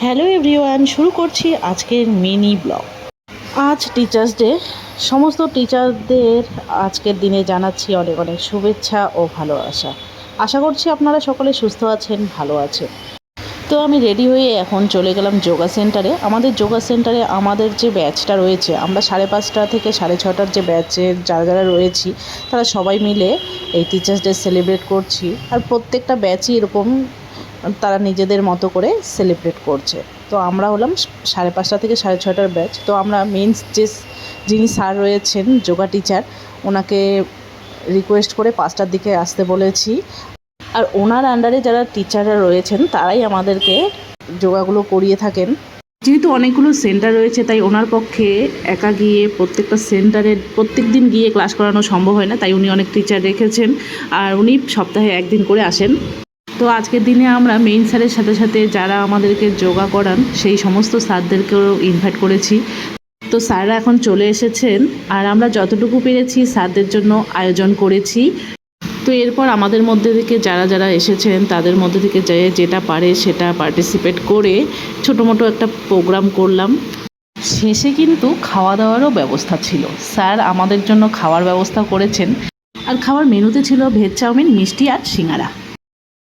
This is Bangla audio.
হ্যালো এভরিওয়ান, শুরু করছি আজকের মিনি ব্লগ। আজ টিচার্স ডে। সমস্ত টিচারদের আজকের দিনে জানাচ্ছি অনেক অনেক শুভেচ্ছা ও ভালোবাসা। আশা করছি আপনারা সকলে সুস্থ আছেন, ভালো আছেন। তো আমি রেডি হয়ে এখন চলে গেলাম যোগা সেন্টারে। আমাদের যোগা সেন্টারে আমাদের যে ব্যাচটা রয়েছে, আমরা 5:30 থেকে 6:30 যে ব্যাচের যারা যারা রয়েছি তারা সবাই মিলে এই টিচার্স ডে সেলিব্রেট করছি। আর প্রত্যেকটা ব্যাচই এরকম তারা নিজেদের মতো করে সেলিব্রেট করছে। তো আমরা হলাম 5:30 থেকে 6:30 ব্যাচ। তো আমরা মেন যিনি স্যার রয়েছেন যোগা টিচার, ওনাকে রিকোয়েস্ট করে 5টার দিকে আসতে বলেছি। আর ওনার আন্ডারে যারা টিচাররা রয়েছেন তারাই আমাদেরকে যোগাগুলো করিয়ে থাকেন। যেহেতু অনেকগুলো সেন্টার রয়েছে তাই ওনার পক্ষে একা গিয়ে প্রত্যেকটা সেন্টারে প্রত্যেক দিন গিয়ে ক্লাস করানো সম্ভব হয় না, তাই উনি অনেক টিচার রেখেছেন আর উনি সপ্তাহে একদিন করে আসেন। তো আজকের দিনে আমরা মেইন স্যারের সাথে সাথে যারা আমাদেরকে যোগা করান সেই সমস্ত স্যারদেরকেও ইনভাইট করেছি। তো স্যাররা এখন চলে এসেছেন আর আমরা যতটুকু পেরেছি স্যারদের জন্য আয়োজন করেছি। তো এরপর আমাদের মধ্যে থেকে যারা যারা এসেছেন তাদের মধ্যে থেকে যেটা পারে সেটা পার্টিসিপেট করে ছোটো মোটো একটা প্রোগ্রাম করলাম। শেষে কিন্তু খাওয়া দাওয়ারও ব্যবস্থা ছিল, স্যার আমাদের জন্য খাওয়ার ব্যবস্থা করেছেন। আর খাওয়ার মেনুতে ছিল ভেজ চাউমিন, মিষ্টি আর সিঙ্গারা।